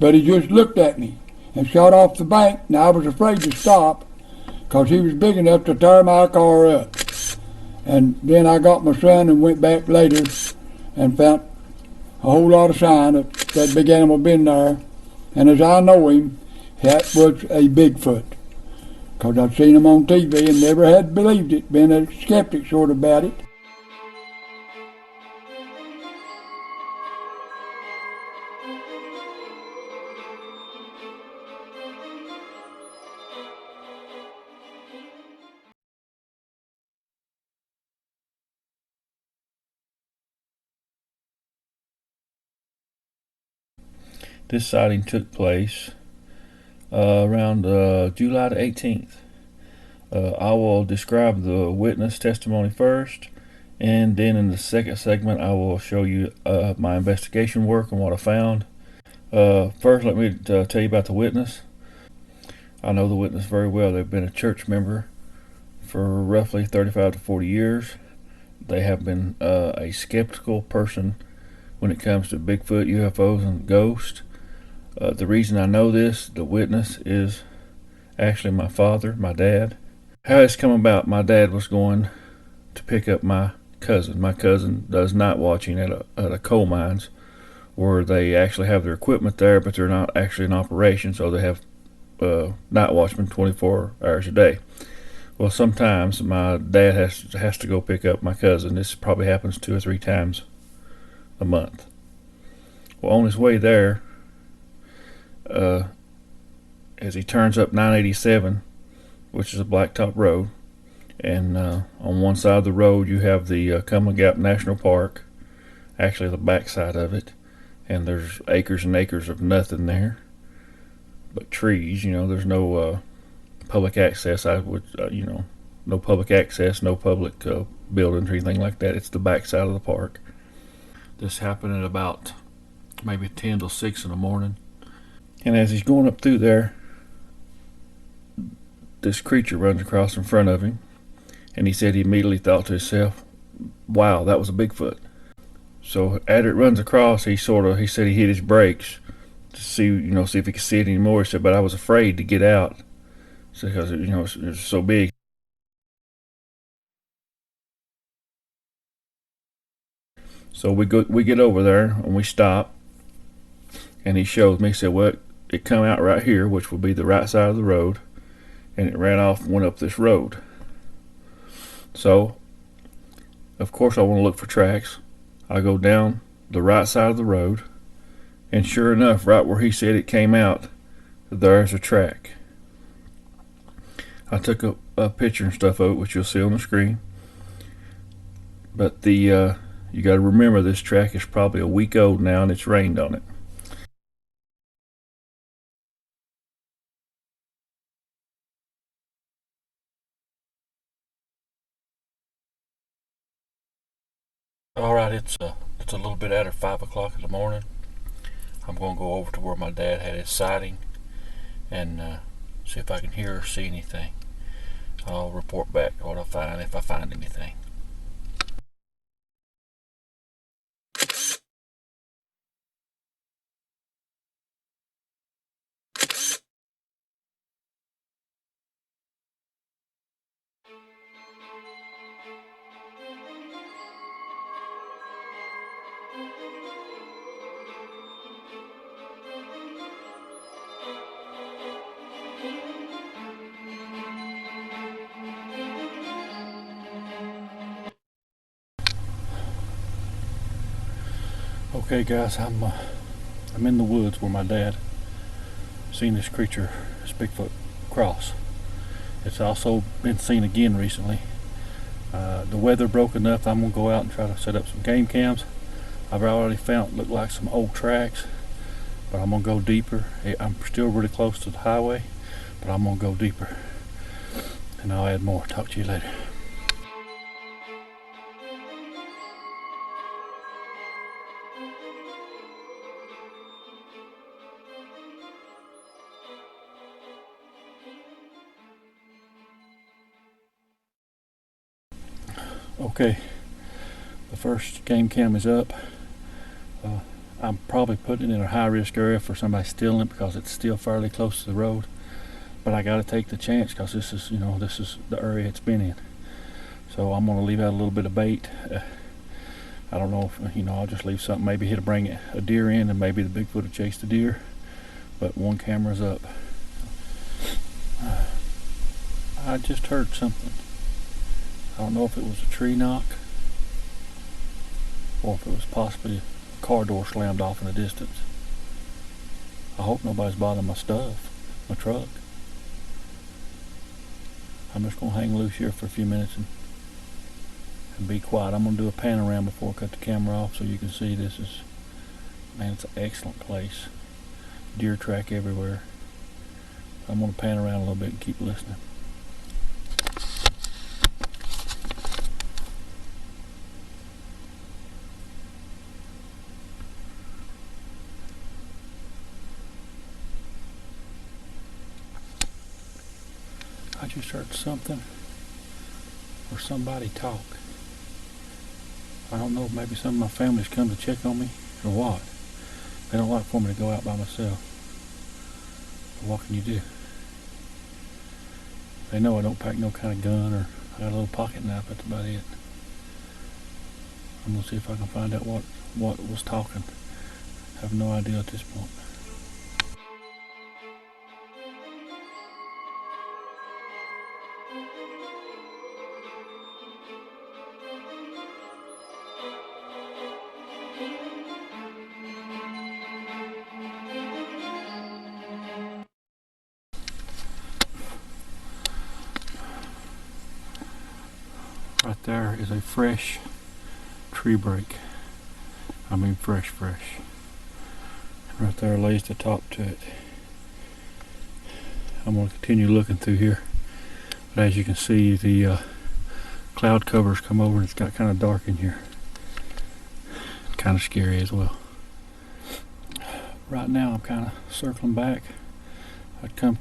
But he just looked at me and shot off the bank, and I was afraid to stop because he was big enough to tear my car up. And then I got my son and went back later and found a whole lot of sign that big animal been there. And as I know him, that was a Bigfoot, because I'd seen him on TV and never had believed it, been a skeptic sort of about it. This sighting took place around July the 18th. I will describe the witness testimony first, and then in the second segment I will show you my investigation work and what I found. First, let me tell you about the witness. I know the witness very well. They've been a church member for roughly 35 to 40 years. They have been a skeptical person when it comes to Bigfoot, UFOs, and ghosts. The reason I know this, the witness, is actually my father, my dad. How it's come about, my dad was going to pick up my cousin. My cousin does night watching at a coal mines where they actually have their equipment there, but they're not actually in operation, so they have night watchmen 24 hours a day. Well, sometimes my dad has to go pick up my cousin. This probably happens 2 or 3 times a month. Well, on his way there, as he turns up 987, which is a blacktop road, and on one side of the road you have the Cumberland Gap National Park, actually the back side of it, and there's acres and acres of nothing there but trees. There's no public access. No public access, no public buildings or anything like that. It's the back side of the park. This happened at about maybe 10 till 6 in the morning. And as he's going up through there, this creature runs across in front of him, and he said he immediately thought to himself, wow, that was a Bigfoot. So after it runs across, he said he hit his brakes to see if he could see it anymore. He said, but I was afraid to get out because it was so big. So we get over there and we stop, and he shows me. He said, well, it come out right here, which would be the right side of the road, and it ran off and went up this road. So of course I want to look for tracks. I go down the right side of the road, and sure enough, right where he said it came out, there's a track. I took a picture and stuff of it, which you'll see on the screen. But you got to remember, this track is probably a week old now, and it's rained on it. Alright, it's a little bit after 5 o'clock in the morning. I'm going to go over to where my dad had his sighting and see if I can hear or see anything. I'll report back what I find, if I find anything. Okay guys, I'm in the woods where my dad seen this creature, this Bigfoot cross. It's also been seen again recently. The weather broke enough I'm gonna go out and try to set up some game cams. I've already found look like some old tracks, but I'm gonna go deeper. I'm still really close to the highway, but I'm gonna go deeper and I'll add more. Talk to you later. Okay, the first game cam is up. I'm probably putting it in a high risk area for somebody stealing it because it's still fairly close to the road, but I got to take the chance because this is the area it's been in. So I'm going to leave out a little bit of bait. I don't know if I'll just leave something, maybe hit bring a deer in, and maybe the Bigfoot will chase the deer, but one camera's up. I just heard something. I don't know if it was a tree knock or if it was possibly a car door slammed off in the distance. I hope nobody's bothering my stuff, my truck. I'm just going to hang loose here for a few minutes and be quiet. I'm going to do a panorama before I cut the camera off so you can see this is, man, it's an excellent place. Deer track everywhere. I'm going to pan around a little bit and keep listening. I just heard something or somebody talk. I don't know, maybe some of my family's come to check on me or what. They don't like for me to go out by myself. But what can you do? They know I don't pack no kind of gun, or I got a little pocket knife, that's about it. I'm gonna see if I can find out what was talking. I have no idea at this point. Right there is a fresh tree break. I mean fresh. Right there lays the top to it. I'm going to continue looking through here. But as you can see, the cloud covers come over and it's got kind of dark in here. Kind of scary as well. Right now I'm kind of circling back.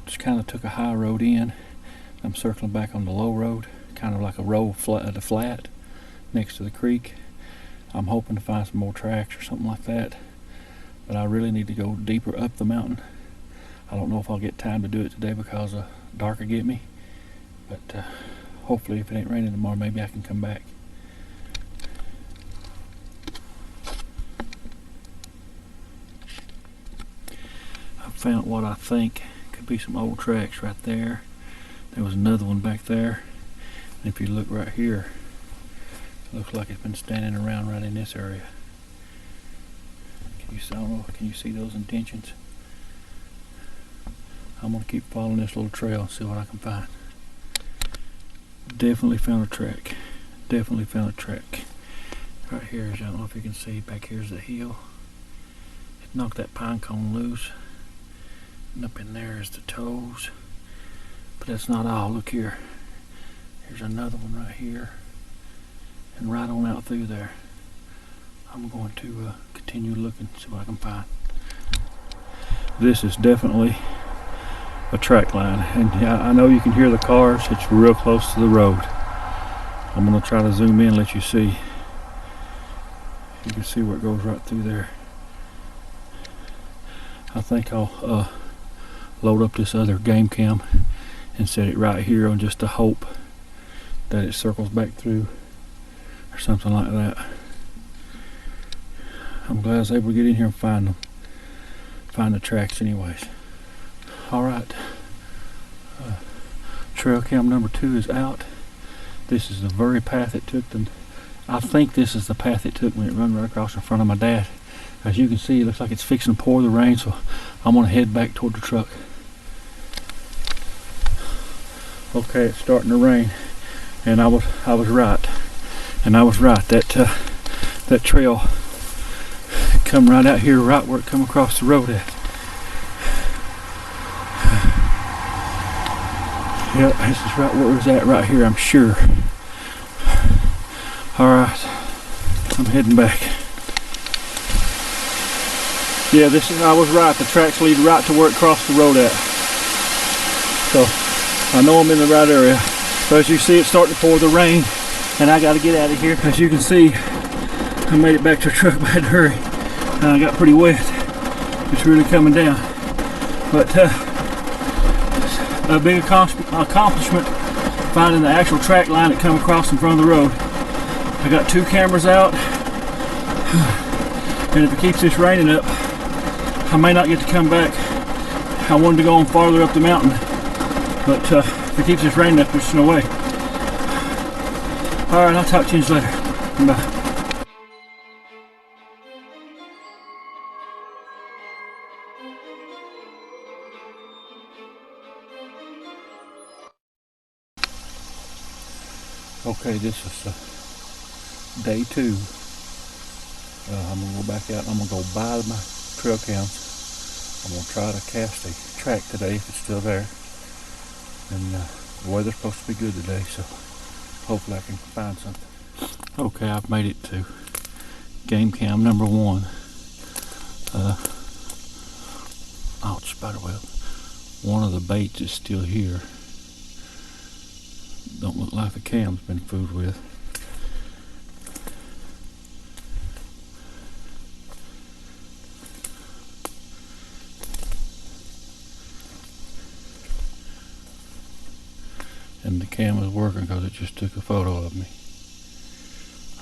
Just kind of took a high road in. I'm circling back on the low road, kind of like a roll at the flat next to the creek. I'm hoping to find some more tracks or something like that, but I really need to go deeper up the mountain. I don't know if I'll get time to do it today because dark will get me, but hopefully if it ain't raining tomorrow, maybe I can come back. I found what I think could be some old tracks right there. There was another one back there. And if you look right here, it looks like it's been standing around right in this area. Can you see those indentions? I'm going to keep following this little trail and see what I can find. Definitely found a track. Definitely found a track. Right here, I don't know if you can see, back here's the hill. It knocked that pine cone loose. And up in there is the toes. But that's not all. Look here. Here's another one right here. And right on out through there. I'm going to continue looking, see what I can find. This is definitely a track line. And yeah, I know you can hear the cars. It's real close to the road. I'm going to try to zoom in and let you see. You can see where it goes right through there. I think I'll load up this other game cam and set it right here on just to hope that it circles back through or something like that. I'm glad I was able to get in here and find the tracks anyways. Alright, trail cam number 2 is out. This is the very path it took. I think this is the path it took when it ran right across in front of my dad. As you can see, it looks like it's fixing to pour the rain, so I'm gonna head back toward the truck. Okay, it's starting to rain, and I was right, that trail come right out here, right where it come across the road at. Yep, this is right where it was at right here, I'm sure. Alright, I'm heading back. Yeah, I was right, the tracks lead right to where it crossed the road at. So, I know I'm in the right area. So as you see, it's starting to pour the rain, and I gotta get out of here. As you can see, I made it back to the truck, but I had to hurry. And I got pretty wet. It's really coming down. But a big accomplishment finding the actual track line that come across in front of the road. I got 2 cameras out, and if it keeps this raining up, I may not get to come back. I wanted to go on farther up the mountain, but if it keeps this raining up, there's no way. Alright, I'll talk to you later. Bye. Okay, this is day 2. I'm gonna go back out. I'm gonna go buy my trail cams. I'm gonna try to cast a track today if it's still there. And the weather's supposed to be good today, so hopefully I can find something. Okay, I've made it to game cam number 1. Oh, spider web. One of the baits is still here. Don't look like the cam's been fooled with. And the cam is working because it just took a photo of me.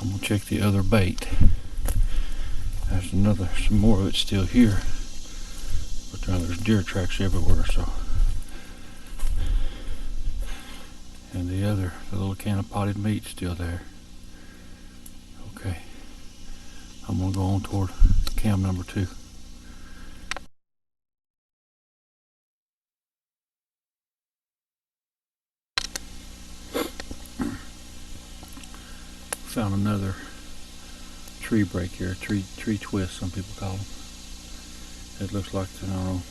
I'm gonna check the other bait. There's some more of it still here, but there's deer tracks everywhere. So, and the little can of potted meat still there. Okay, I'm gonna go on toward cam number 2. Found another tree break here, tree twist, some people call them. It looks like, I don't know,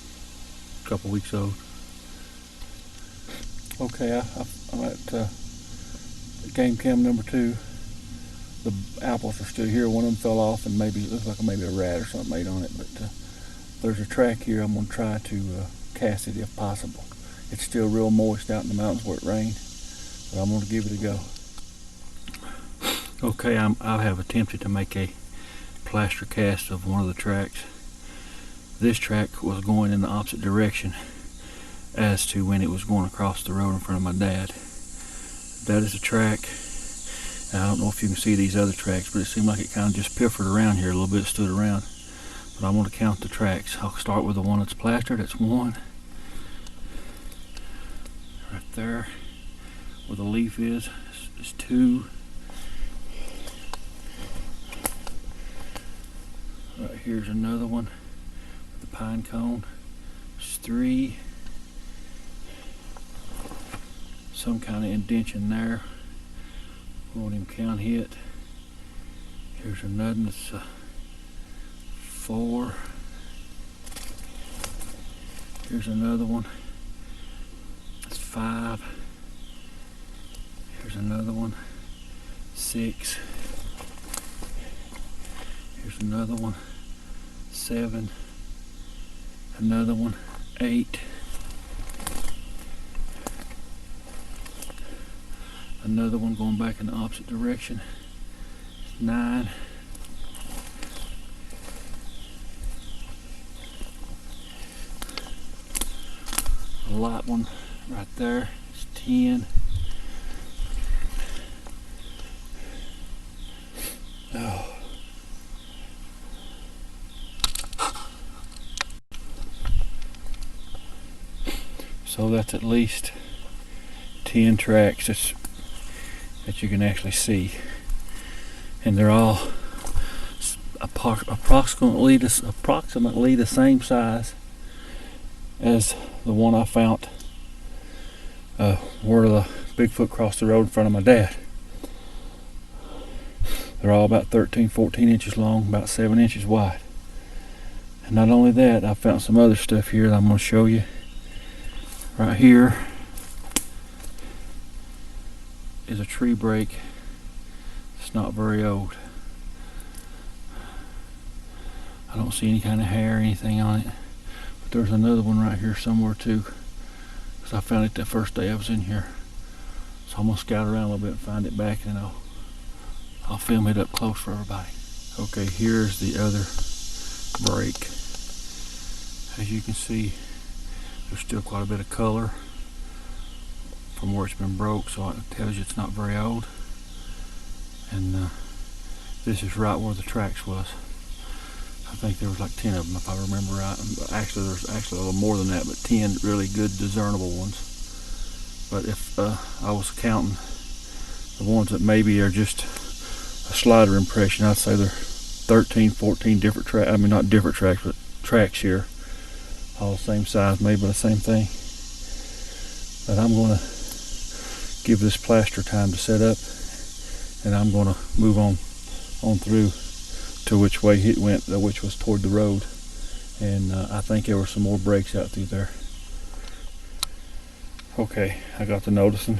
a couple weeks old. Okay, I'm at game cam number 2. The apples are still here. One of them fell off, and it looks like maybe a rat or something ate on it. But there's a track here. I'm going to try to cast it if possible. It's still real moist out in the mountains where it rained, but I'm going to give it a go. Okay, I have attempted to make a plaster cast of one of the tracks. This track was going in the opposite direction as to when it was going across the road in front of my dad. That is a track. I don't know if you can see these other tracks, but it seemed like it kind of just piffered around here a little bit, stood around. But I'm going to count the tracks. I'll start with the one that's plastered. That's 1. Right there, where the leaf is 2. Right here's another one with the pine cone. It's 3. Some kind of indention there. Won't even count it. Here's another that's 4. Here's another one. That's 5. Here's another one. 6. Here's another one. 7. Another one. 8. Another one going back in the opposite direction. 9. A light one right there. It's 10. Oh. So that's at least 10 tracks that you can actually see, and they're all approximately the same size as the one I found where the Bigfoot crossed the road in front of my dad. They're all about 13-14 inches long, about 7 inches wide. And not only that, I found some other stuff here that I'm going to show you. Right here is a tree break. It's not very old. I don't see any kind of hair or anything on it. But there's another one right here somewhere too, because I found it the first day I was in here. So I'm going to scout around a little bit and find it back, and then I'll film it up close for everybody. Okay, here's the other break. As you can see, there's still quite a bit of color from where it's been broke, so it tells you it's not very old. And this is right where the tracks was. I think there was like 10 of them if I remember right. Actually, there's actually a little more than that, but 10 really good discernible ones. But if I was counting the ones that maybe are just a slider impression, I'd say there are 13, 14 different tracks. I mean, not different tracks, but tracks here. All the same size, maybe the same thing. But I'm going to give this plaster time to set up, and I'm going to move on through to which way it went, which was toward the road. And I think there were some more breaks out through there. Okay, I got to noticing,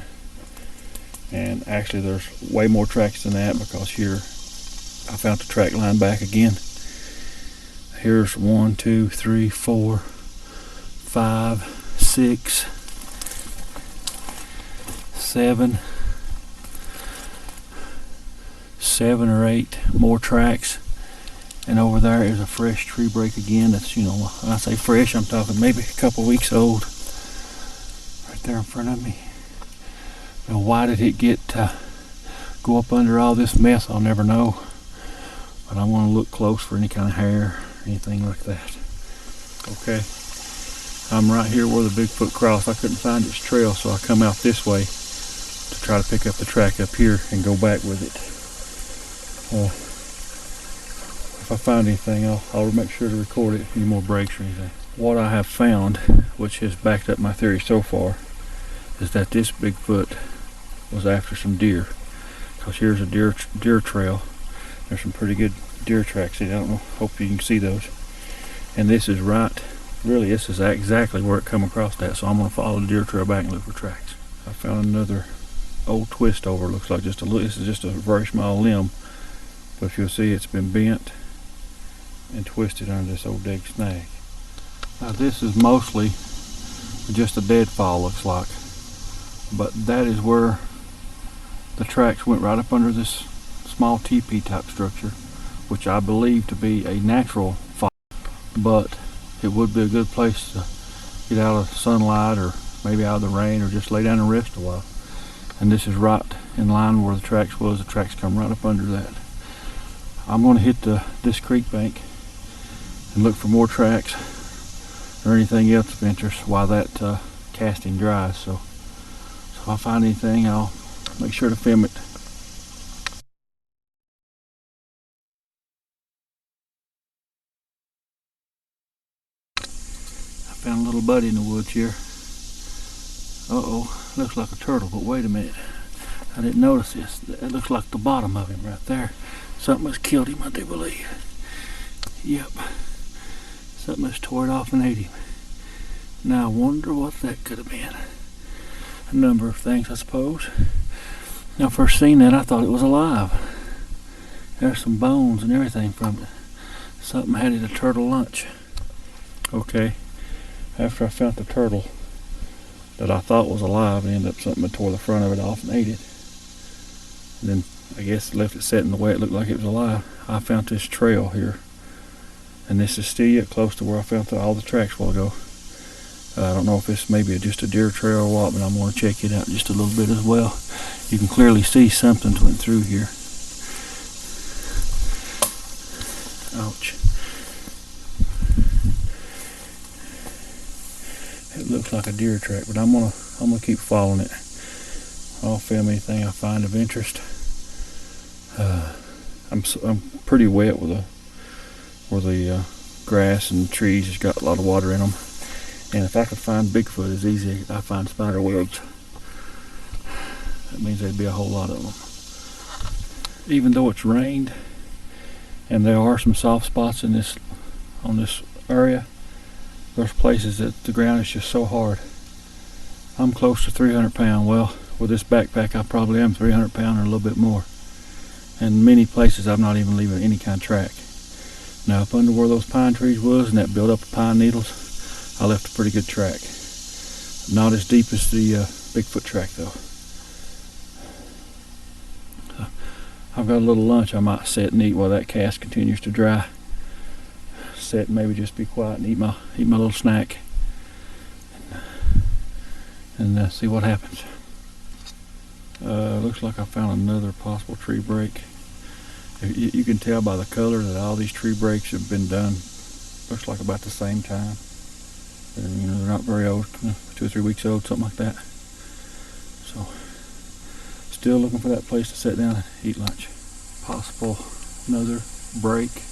and actually there's way more tracks than that, because here I found the track line back again. Here's 1, 2, 3, 4, 5, 6, 7 or 8 more tracks. And over there is a fresh tree break again. That's, you know, when I say fresh, I'm talking maybe a couple weeks old. Right there in front of me. Now, why did it go up under all this mess? I'll never know. But I want to look close for any kind of hair, anything like that. Okay. I'm right here where the Bigfoot crossed. I couldn't find its trail, so I come out this way to try to pick up the track up here and go back with it. If I find anything, I'll make sure to record it, any more breaks or anything. What I have found, which has backed up my theory so far, is that this Bigfoot was after some deer. Because here's a deer trail. There's some pretty good deer tracks in it. I don't know, hope you can see those. And this is right, really this is exactly where it come across that, so I'm going to follow the deer trail back and look for tracks. I found another old twist over, looks like just a little, this is just a very small limb, but if you'll see, it's been bent and twisted under this old dead snag. Now this is mostly just a deadfall, looks like, but that is where the tracks went, right up under this small teepee type structure, which I believe to be a natural fall, but it would be a good place to get out of sunlight or maybe out of the rain, or just lay down and rest a while. And this is right in line where the tracks was. The tracks come right up under that. I'm going to hit this creek bank and look for more tracks or anything else of interest while that casting dries. So if I find anything, I'll make sure to film it. I found a little buddy in the woods here. Uh-oh, looks like a turtle, but wait a minute. I didn't notice this. That looks like the bottom of him right there. Something has killed him, I do believe. Yep. Something has tore it off and ate him. Now I wonder what that could have been. A number of things, I suppose. Now first seen that, I thought it was alive. There's some bones and everything from it. Something had it a turtle lunch. Okay. After I found the turtle that I thought was alive, it ended up something that tore the front of it off and ate it. And then I guess left it sitting the way it looked like it was alive. I found this trail here, and this is still yet close to where I found all the tracks a while ago. I don't know if it's maybe just a deer trail or what, but I'm going to check it out just a little bit as well. You can clearly see something's went through here. Ouch. It looks like a deer track, but I'm gonna keep following it. I'll film anything I find of interest. I'm pretty wet with where the grass and trees has got a lot of water in them. And if I could find Bigfoot as easy as I find spider webs, that means there'd be a whole lot of them. Even though it's rained, and there are some soft spots in this on this area, there's places that the ground is just so hard. I'm close to 300 pounds. Well, with this backpack, I probably am 300 pounds or a little bit more. And many places I'm not even leaving any kind of track. Now, up under where those pine trees was and that build up of pine needles, I left a pretty good track. Not as deep as the Bigfoot track, though. I've got a little lunch I might sit and eat while that cast continues to dry. Sit and maybe just be quiet and eat my little snack, and see what happens. Looks like I found another possible tree break. You can tell by the color that all these tree breaks have been done. Looks like about the same time. And, they're not very old, 2 or 3 weeks old, something like that. So, still looking for that place to sit down and eat lunch. Possible another break.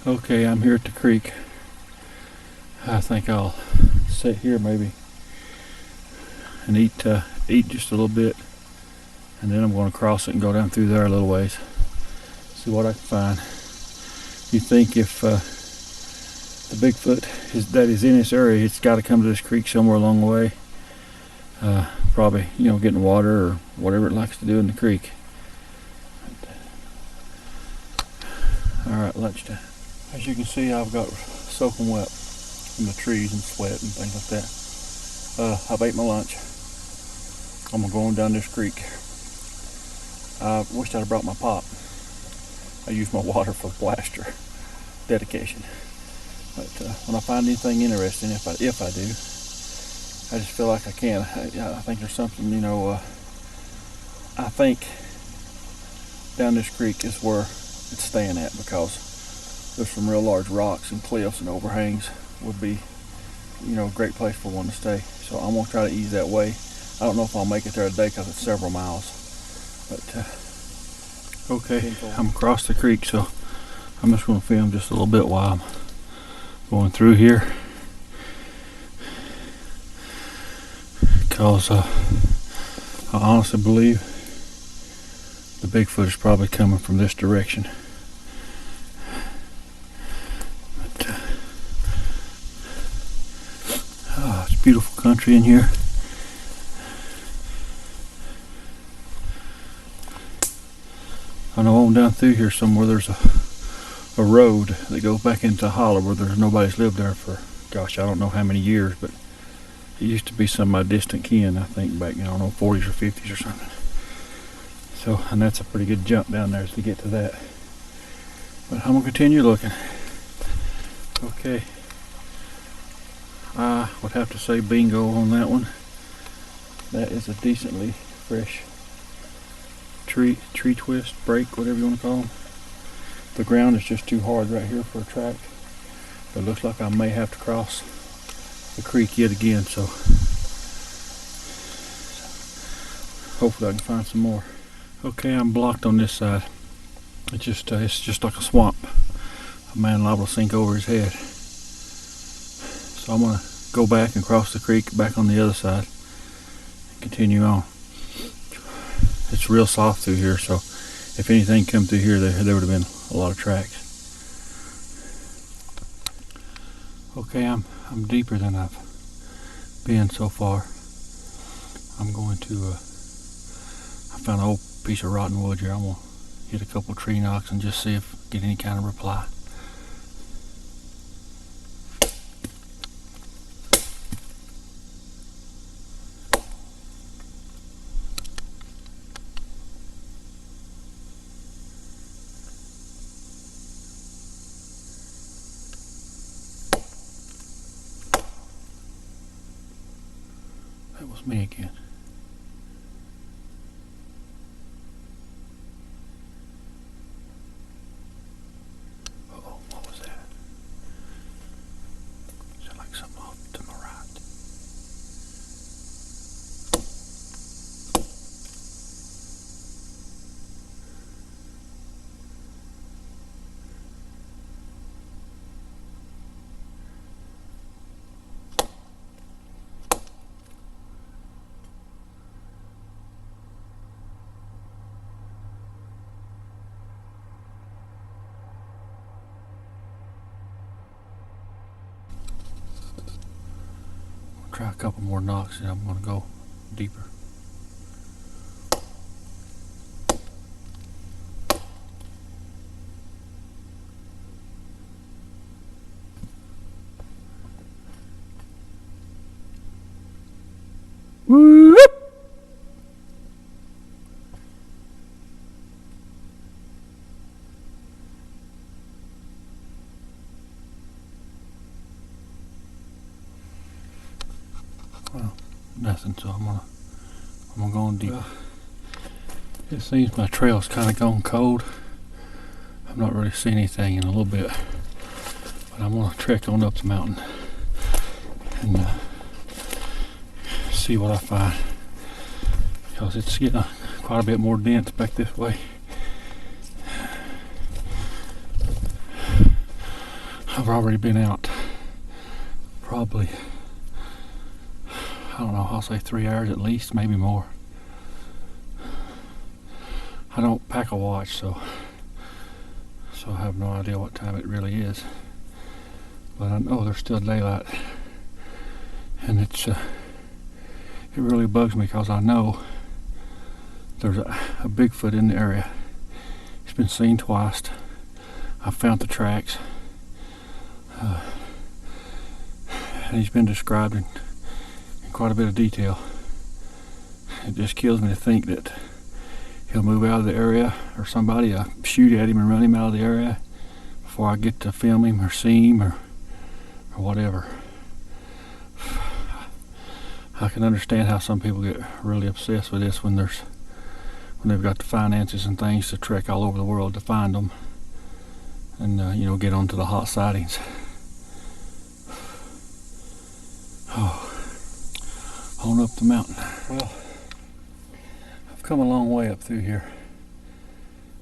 Okay, I'm here at the creek. I think I'll sit here maybe and eat just a little bit, and then I'm going to cross it and go down through there a little ways, see what I can find. You think if the Bigfoot that is in this area, it's got to come to this creek somewhere along the way. Probably, getting water or whatever it likes to do in the creek. Alright, lunchtime. As you can see, I've got soaking wet from the trees and sweat and things like that. I've ate my lunch. I'm going down this creek. I wished I'd have brought my pop. I use my water for blaster dedication. But when I find anything interesting, if I do, I just feel like I can. I think there's something, I think down this creek is where it's staying at, because there's some real large rocks and cliffs and overhangs would be, a great place for one to stay. So I'm going to try to ease that way. I don't know if I'll make it there today because it's several miles. But, okay, I'm across the creek, so I'm just going to film just a little bit while I'm going through here. Because I honestly believe the Bigfoot is probably coming from this direction. But, it's beautiful country in here. I know on down through here somewhere there's a road that goes back into a hollow where there's nobody's lived there for, gosh, I don't know how many years, but it used to be some of my distant kin, I think, back, 40s or 50s or something. So, and that's a pretty good jump down there to get to that. But I'm going to continue looking. Okay. I would have to say bingo on that one. That is a decently fresh tree twist, break, whatever you want to call them. The ground is just too hard right here for a track. But it looks like I may have to cross the creek yet again, so hopefully I can find some more. Okay, I'm blocked on this side. It's just like a swamp. A man liable to sink over his head. So I'm gonna go back and cross the creek back on the other side and continue on. It's real soft through here, so if anything come through here, there would have been a lot of tracks. Okay, I'm deeper than I've been so far. I'm going to I found an old piece of rotten wood here. I'm going to hit a couple tree knocks and just see if I get any kind of reply. That was me again. Uh-oh, what was that? Sounded like something off to my right. try a couple more knocks and I'm gonna go deeper. Whoop. Well, nothing, so I'm gonna go on deep. It seems my trail's kind of gone cold. I've not really seen anything in a little bit, but I'm gonna trek on up the mountain and see what I find, because it's getting quite a bit more dense back this way. I've already been out probably, I don't know, I'll say 3 hours at least, maybe more. I don't pack a watch, so I have no idea what time it really is. But I know there's still daylight, and it really bugs me because I know there's a Bigfoot in the area. He's been seen twice. I found the tracks, and he's been described in quite a bit of detail. It just kills me to think that he'll move out of the area, or somebody shoot at him and run him out of the area before I get to film him or see him or whatever. I can understand how some people get really obsessed with this when they've got the finances and things to trek all over the world to find them, and get onto the hot sightings. Oh, on up the mountain. Well, I've come a long way up through here.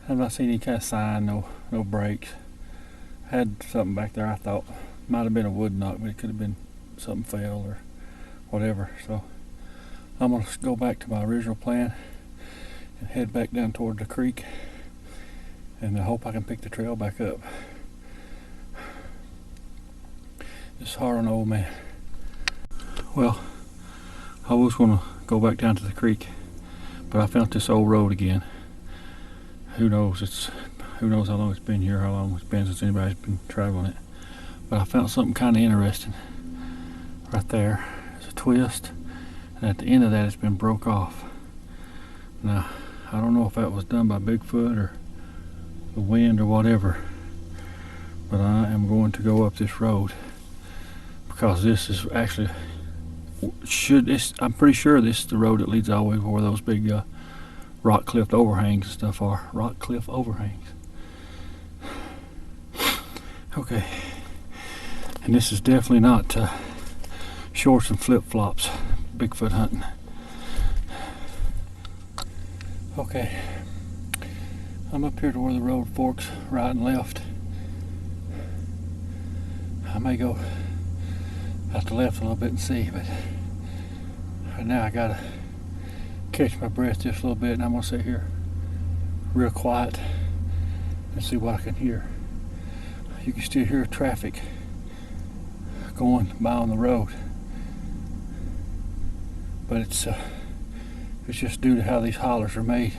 I've not seen any kind of sign, no breaks. I had something back there I thought might have been a wood knock, but it could have been something fell or whatever. So I'm going to go back to my original plan and head back down toward the creek, and I hope I can pick the trail back up. It's hard on the old man. Well, I was going to go back down to the creek, but I found this old road again. Who knows how long it's been here, how long it's been since anybody's been traveling it. But I found something kind of interesting right there. There's a twist, and at the end of that it's been broke off. Now, I don't know if that was done by Bigfoot or the wind or whatever, but I am going to go up this road, because this is actually I'm pretty sure this is the road that leads all the way where those big rock cliff overhangs and stuff are. Rock cliff overhangs. Okay. And this is definitely not shorts and flip-flops Bigfoot hunting. Okay. I'm up here to where the road forks right and left. I may go out to the left a little bit and see, but right now I gotta catch my breath just a little bit, and I'm gonna sit here real quiet and see what I can hear. You can still hear traffic going by on the road, but it's just due to how these hollers are made,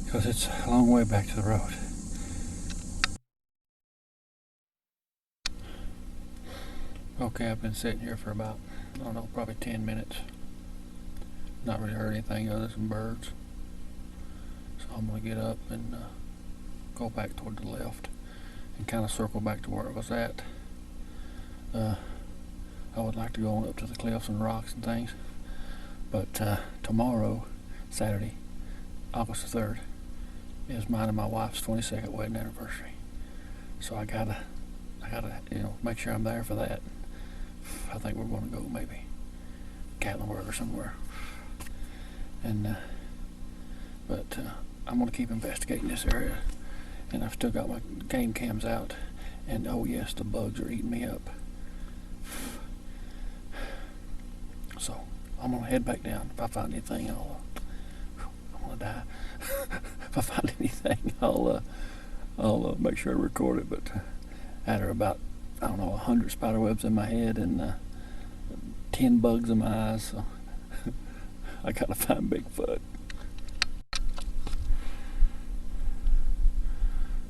because it's a long way back to the road. Okay, I've been sitting here for about, I don't know, probably 10 minutes. Not really heard anything other than birds. So I'm going to get up and go back toward the left and kind of circle back to where it was at. I would like to go on up to the cliffs and rocks and things, but tomorrow, Saturday, August the 3rd, is mine and my wife's 22nd wedding anniversary. So I gotta make sure I'm there for that. I think we're going to go maybe Gatlinburg or somewhere, and but I'm going to keep investigating this area, and I've still got my game cams out, and oh yes, the bugs are eating me up. So I'm going to head back down. If I find anything, I'm going to die. If I find anything, I'll make sure to record it, but after about I don't know, 100 spider webs in my head and 10 bugs in my eyes. So I gotta find Bigfoot.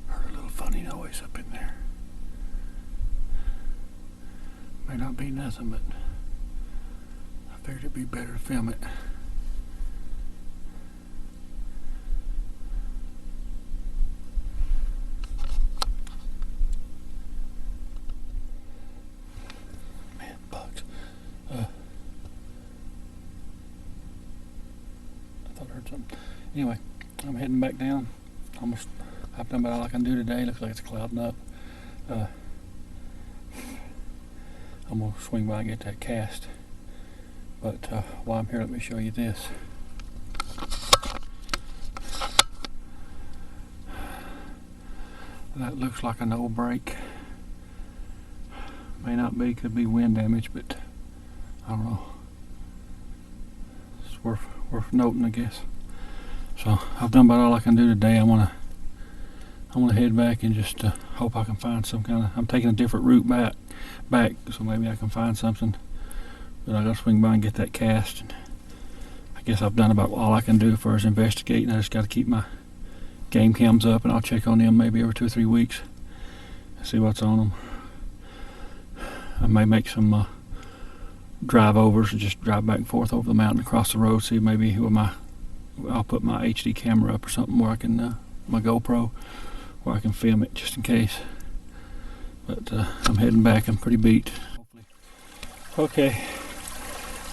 Heard a little funny noise up in there. May not be nothing, but I figured it'd be better to film it. Man, bugs. I thought I heard something. Anyway, I'm heading back down. I've done about all I can do today. Looks like it's clouding up. I'm going to swing by and get that cast. But while I'm here, let me show you this. That looks like an old brake. May not be, could be wind damage, but I don't know. It's worth noting, I guess. So I've done about all I can do today. I'm gonna head back and just hope I can find some kind of. I'm taking a different route back, so maybe I can find something. But I gotta swing by and get that cast. And I guess I've done about all I can do for investigating. I just gotta keep my game cams up, and I'll check on them maybe every 2 or 3 weeks. See what's on them. I may make some drive overs and just drive back and forth over the mountain across the road. See maybe I'll put my HD camera up or something where I can my GoPro where I can film it just in case. But I'm heading back. I'm pretty beat. Okay,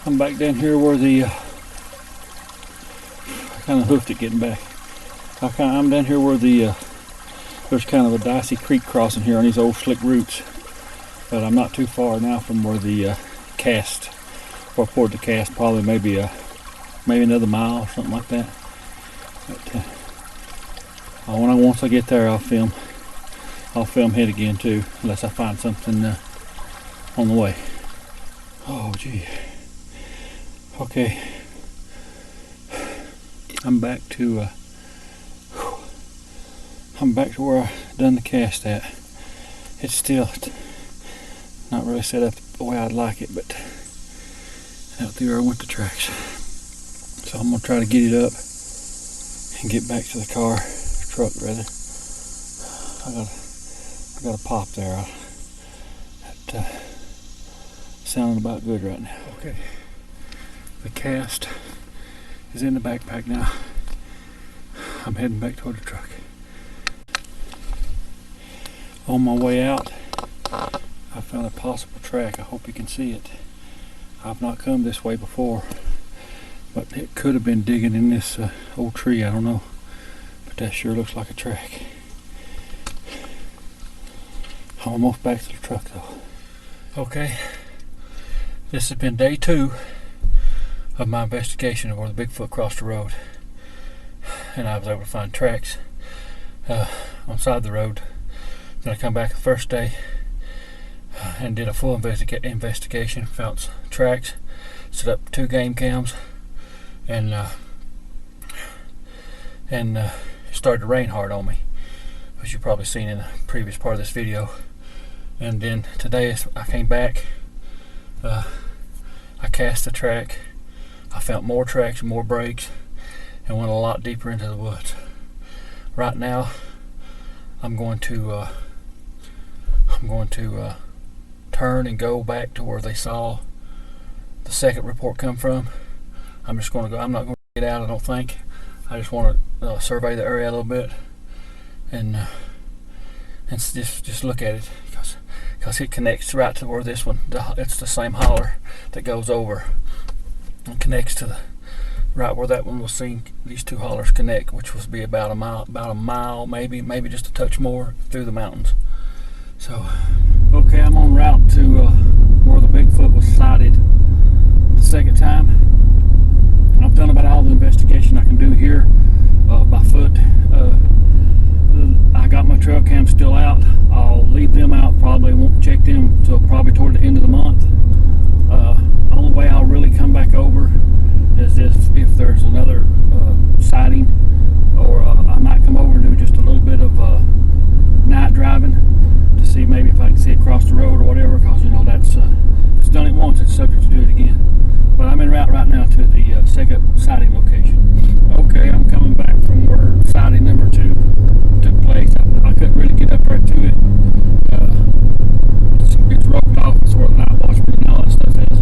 I'm back down here where I kind of hoofed it getting back. I'm down here where there's kind of a dicey creek crossing here on these old slick roots. But I'm not too far now from where the cast, where I poured the cast, probably maybe another mile or something like that. But once I get there, I'll film it again too, unless I find something on the way. Oh gee. Okay, I'm back to where I done the cast at. It's still not really set up the way I'd like it, but out there I went the tracks. So I'm gonna try to get it up and get back to the truck rather. I got a pop there. That sounding about good right now. Okay, the cast is in the backpack now. I'm heading back toward the truck. On my way out, I found a possible track. I hope you can see it. I've not come this way before, but it could have been digging in this old tree. I don't know, but that sure looks like a track. I'm almost back to the truck though. Okay, this has been day 2 of my investigation of where the Bigfoot crossed the road, and I was able to find tracks on side of the road. Then I come back the first day and did a full investigation, found tracks, set up 2 game cams, and it started to rain hard on me, as you've probably seen in the previous part of this video. And then today I came back, I cast the track, I found more tracks and more breaks, and went a lot deeper into the woods. Right now I'm going to turn and go back to where they saw the second report come from. I'm just going to go. I'm not going to get out, I don't think. I just want to survey the area a little bit and just look at it, because it connects right to where this one. It's the same holler that goes over and connects to the right where that one was seen. These 2 hollers connect, which was be about a mile, maybe just a touch more through the mountains. So, okay, I'm en route to where the Bigfoot was sighted the second time. I've done about all the investigation I can do here by foot. I got my trail cams still out. I'll leave them out. Probably won't check them till probably toward the end of the month. The only way I'll really come back over is if there's another sighting, or I might come over and do just a little bit of night driving to see maybe if I can see it across the the road or whatever, because that's it's done it once, it's subject to do it again. But I'm en route right now to the second sighting location. Okay, I'm coming back from where sighting number 2 took place. I couldn't really get up right to it. It's roped off. It's where the night watchman and all that stuff is.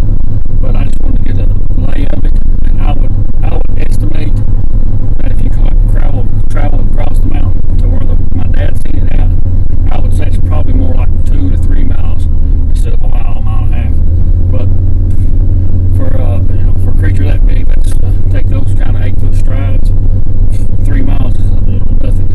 But I just wanted to get a lay of it, and I would estimate that if you travel across the mountain to where my dad seen it at, I would say it's probably more like 2 to 3 miles instead of a mile and a half. But for a creature that big, let's take those kind of 8-foot strides. 3 miles is nothing.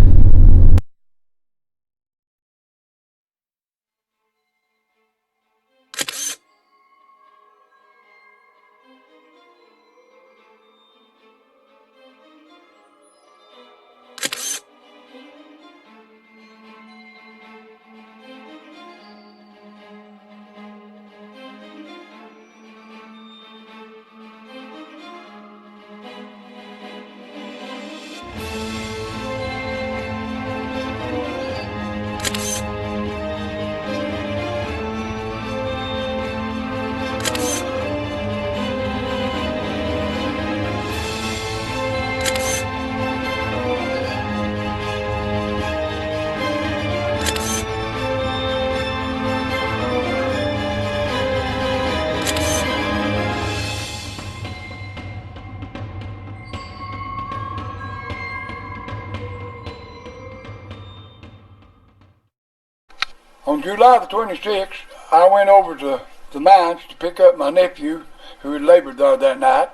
On July the 26th, I went over to the mines to pick up my nephew who had labored there that night.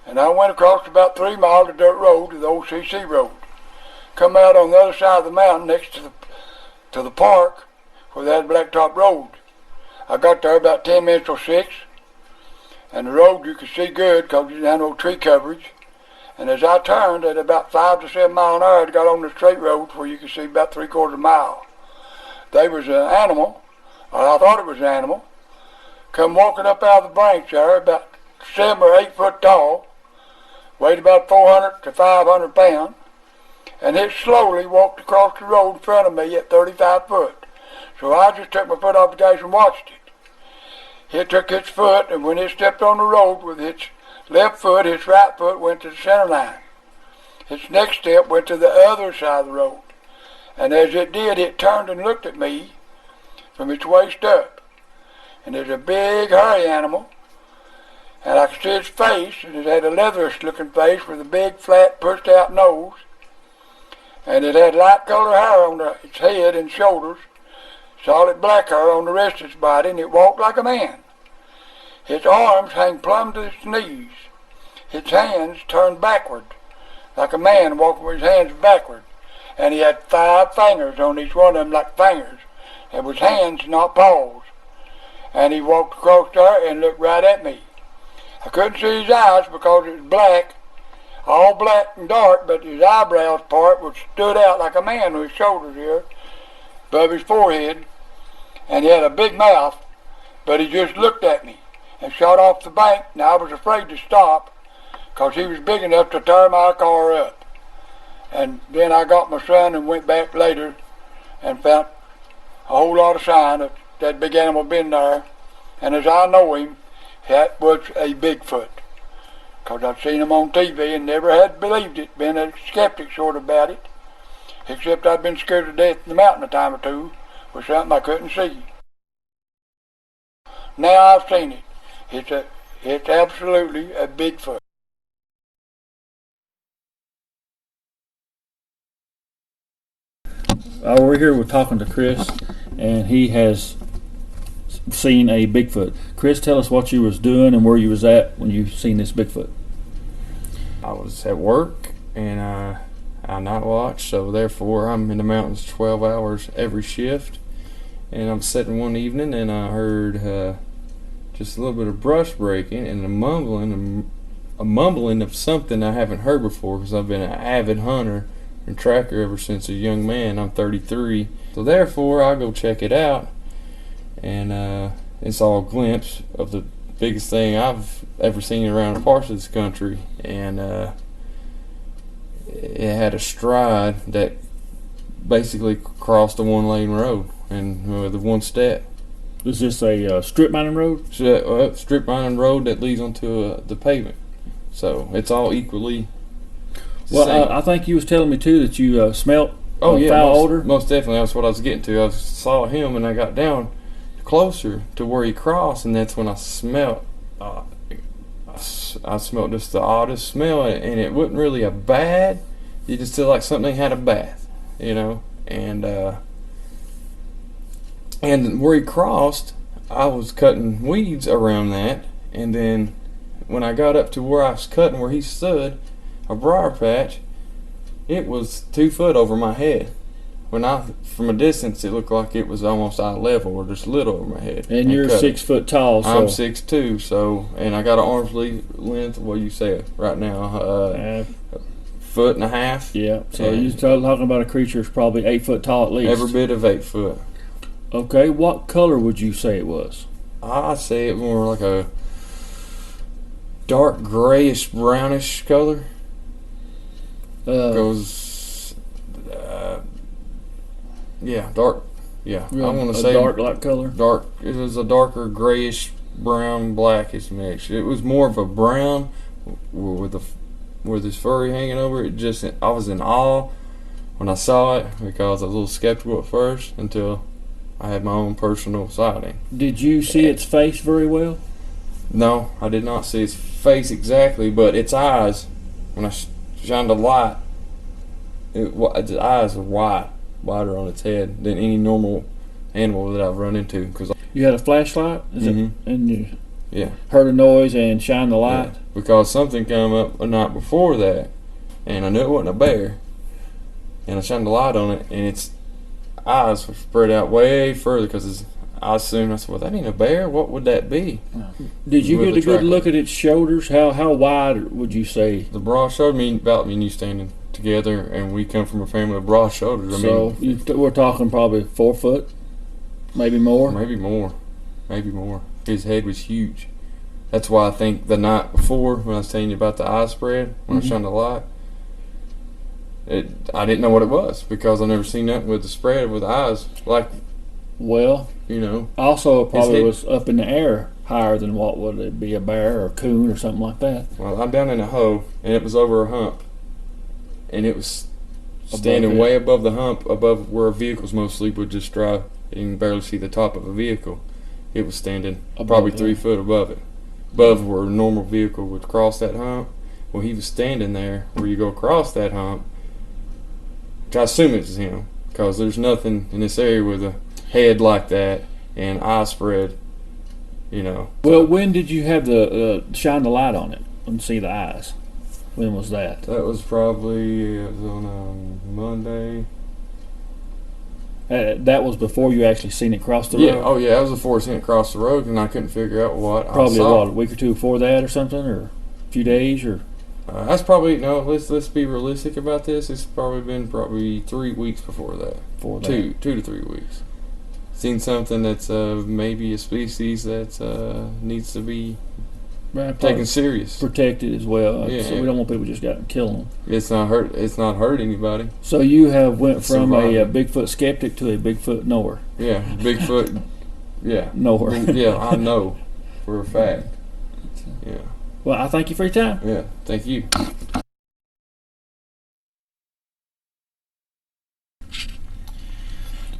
And I went across about 3 miles of dirt road to the old CC road. Come out on the other side of the mountain next to the park where they had blacktop road. I got there about 10 minutes till 6. And the road you could see good because you didn't have no tree coverage. And as I turned at about 5 to 7 miles an hour, I got on the straight road where you could see about 3/4 mile. There was an animal, or I thought it was an animal, come walking up out of the branch there, about 7 or 8 foot tall, weighed about 400 to 500 pounds, and it slowly walked across the road in front of me at 35 foot. So I just took my foot off the gas and watched it. It took its foot, and when it stepped on the road with its left foot, its right foot went to the center line. Its next step went to the other side of the road. And as it did, it turned and looked at me from its waist up. And there's a big, hairy animal, and I could see its face, and it had a leatherish-looking face with a big, flat, pushed-out nose. And it had light-colored hair on its head and shoulders, solid black hair on the rest of its body, and it walked like a man. Its arms hang plumb to its knees. Its hands turned backward, like a man walking with his hands backward. And he had 5 fingers on each one of them like fingers. It was hands, not paws. And he walked across there and looked right at me. I couldn't see his eyes because it was black, all black and dark, but his eyebrows part was stood out like a man with his shoulders here, above his forehead. And he had a big mouth, but he just looked at me and shot off the bank. Now I was afraid to stop because he was big enough to tear my car up. And then I got my son and went back later and found a whole lot of sign that that big animal been there. And as I know him, that was a Bigfoot. Because I'd seen him on TV and never had believed it, been a skeptic sort of about it. Except I'd been scared to death in the mountain a time or two with something I couldn't see. Now I've seen it. It's absolutely a Bigfoot. We're here, we're talking to Chris, and he has seen a Bigfoot. Chris, tell us what you was doing and where you was at when you seen this Bigfoot. I was at work and I night watch, so therefore I'm in the mountains 12 hours every shift. And I'm sitting one evening and I heard just a little bit of brush breaking and a mumbling of something I haven't heard before, because I've been an avid hunter and tracker ever since a young man. I'm 33, so therefore I go check it out, and it's all a glimpse of the biggest thing I've ever seen around the parts of this country. And it had a stride that basically crossed a 1-lane road, and with one step, Is this a strip mining road? Strip mining road that leads onto the pavement. So it's all equally. Well, I think you was telling me too that you smelt Oh yeah, foul odor. most definitely. That's what I was getting to. I saw him and I got down closer to where he crossed, and that's when I smelled. I smelled just the oddest smell, and it wasn't really a bad. You just feel like something had a bath, you know. And where he crossed, I was cutting weeds around that, and then when I got up to where I was cutting, where he stood, a briar patch, it was 2 foot over my head. From a distance, it looked like it was almost eye level or just a little over my head. And you're 6 foot tall. So. I'm 6'2", so, and I got an arm's length, what do you say right now, foot and a half. Yeah, so you're talking about a creature that's probably 8 foot tall at least. Every bit of 8 foot. Okay, what color would you say it was? I say it more like a dark grayish brownish color. Dark. Yeah, I want to say dark like color. Dark. It was a darker grayish brown blackish mix. It was more of a brown with this furry hanging over it. I was in awe when I saw it because I was a little skeptical at first until I had my own personal sighting. Did you see its face very well? No, I did not see its face exactly, but its eyes, when I shined a light, its eyes were wider on its head than any normal animal that I've run into. Cause you had a flashlight? And you heard a noise and shined the light? Yeah, because something came up a night before that, and I knew it wasn't a bear, and I shined the light on it, and its eyes were spread out way further because I assumed, well, that ain't a bear. What would that be? Did you get a good look at its shoulders? How wide would you say? The broad shoulder, about me and you standing together, and we come from a family of broad shoulders. We're talking probably 4 foot, maybe more. Maybe more. His head was huge. That's why I think the night before, when I was telling you about the eye spread, when I shined the light, I didn't know what it was because I've never seen nothing with the spread with eyes like. Well, also it probably was up in the air higher than what would it be, a bear or a coon or something like that. Well, I'm down in a hoe, and it was over a hump, and it was standing way above the hump, above where vehicles mostly would just drive. You can barely see the top of a vehicle. It was standing probably 3 foot above it, above where a normal vehicle would cross that hump. Well, he was standing there where you go across that hump. Which I assume it was him, because there's nothing in this area with a head like that and eye spread, Well, when did you have the shine the light on it and see the eyes? When was that? That was probably on a Monday. That was before you actually seen it cross the road? Oh yeah, that was before I seen it cross the road, and I couldn't figure out what probably I saw. A week or two before that or something, or a few days, or? That's probably, let's be realistic about this. It's probably been 3 weeks before that. 2 to 3 weeks. Seen something that's maybe a species that needs to be taken serious, protected as well. Yeah, so we don't want people just got to kill them. It's not hurt anybody. So you have went from a Bigfoot skeptic to a Bigfoot knower. Yeah, Bigfoot. Yeah, knower. Yeah, I know for a fact. Yeah. Well, I thank you for your time. Yeah, thank you.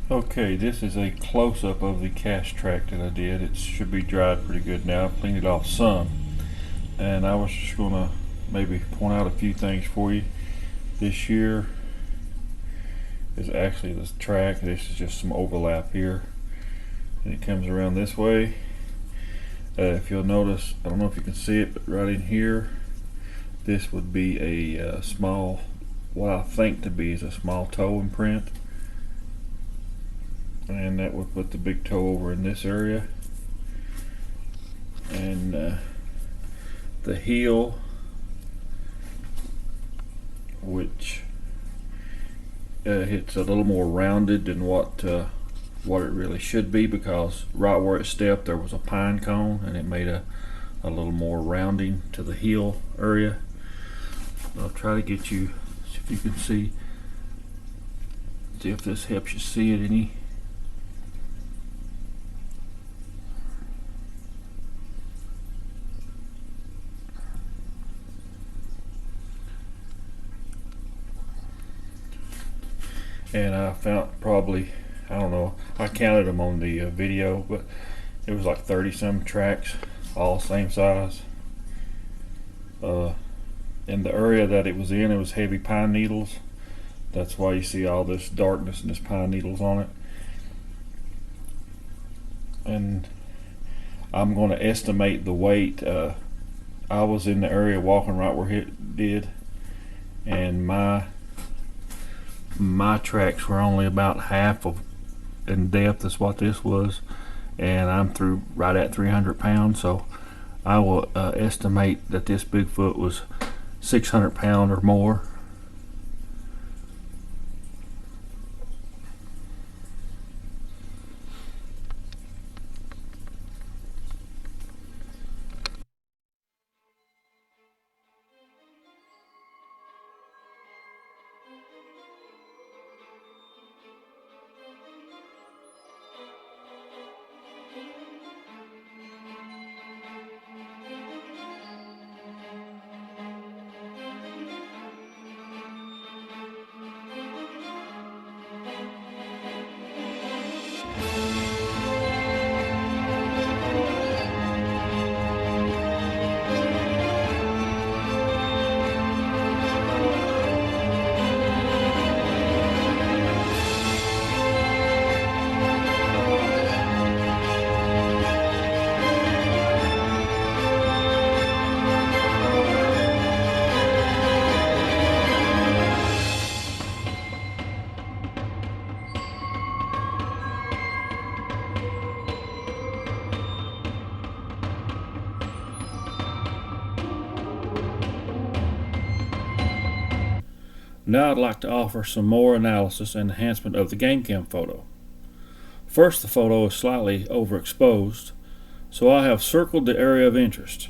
Okay, this is a close-up of the cast track that I did. It should be dried pretty good now. I've cleaned it off some. And I was just going to maybe point out a few things for you. This year is actually this track. This is just some overlap here. And it comes around this way. If you'll notice, I don't know if you can see it, but right in here, this would be a small, what I think to be is a small toe imprint. And that would put the big toe over in this area. And the heel, which it's a little more rounded than what it really should be, because right where it stepped there was a pine cone, and it made a little more rounding to the heel area. I'll try to get you, see if you can see if this helps you see it any. and I found probably, I don't know, I counted them on the video, but it was like 30 some tracks, all same size. In the area that it was in, it was heavy pine needles. That's why you see all this darkness and this pine needles on it. And I'm going to estimate the weight. I was in the area walking right where it did, and my tracks were only about half of in depth as what this was, and I'm through right at 300 pounds. So I will estimate that this Bigfoot was 600 pounds or more. Now I'd like to offer some more analysis and enhancement of the game cam photo. First, the photo is slightly overexposed, so I have circled the area of interest.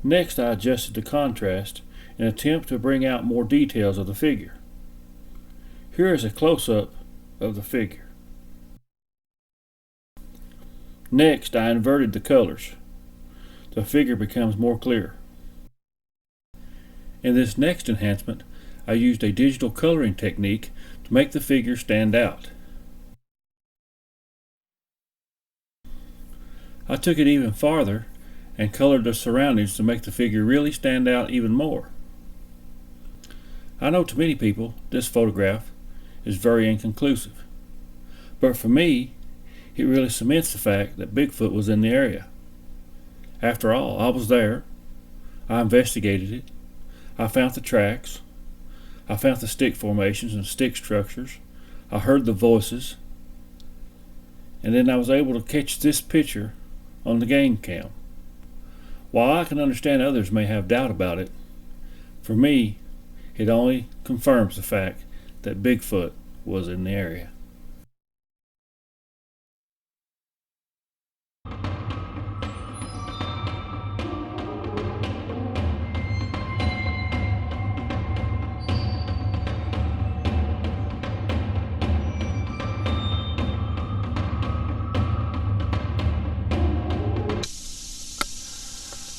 Next, I adjusted the contrast in an attempt to bring out more details of the figure. Here is a close-up of the figure. Next, I inverted the colors. The figure becomes more clear. In this next enhancement, I used a digital coloring technique to make the figure stand out. I took it even farther and colored the surroundings to make the figure really stand out even more. I know to many people this photograph is very inconclusive, but for me, it really cements the fact that Bigfoot was in the area. After all, I was there, I investigated it, I found the tracks, I found the stick formations and stick structures, I heard the voices, and then I was able to catch this picture on the game cam. While I can understand others may have doubt about it, for me, it only confirms the fact that Bigfoot was in the area.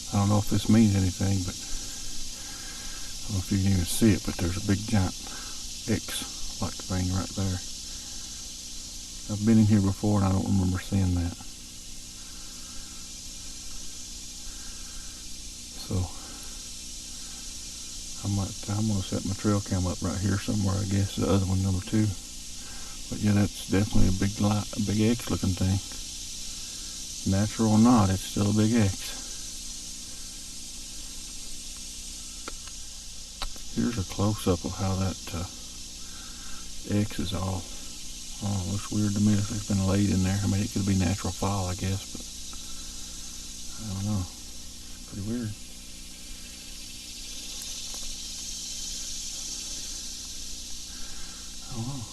I don't know if this means anything, but I don't know if you can even see it, but there's a big giant X-like thing right there. I've been in here before and I don't remember seeing that. So I'm going to set my trail cam up right here somewhere, I guess, the other one, number 2. But yeah, that's definitely a big X looking thing. Natural or not, it's still a big X. Here's a close-up of how that X is all, oh, looks weird to me. Looks like it's been laid in there. I mean, it could be natural file, I guess, but I don't know. It's pretty weird. I don't know.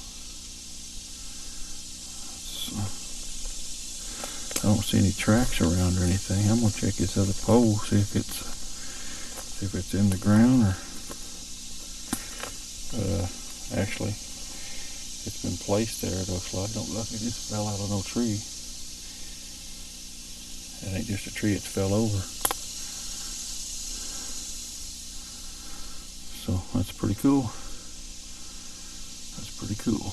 I don't see any tracks around or anything. I'm gonna check this other pole, see if it's in the ground or. Actually, it's been placed there, it looks like. Don't look, it just fell out of no tree. It ain't just a tree, it fell over. So, That's pretty cool. That's pretty cool.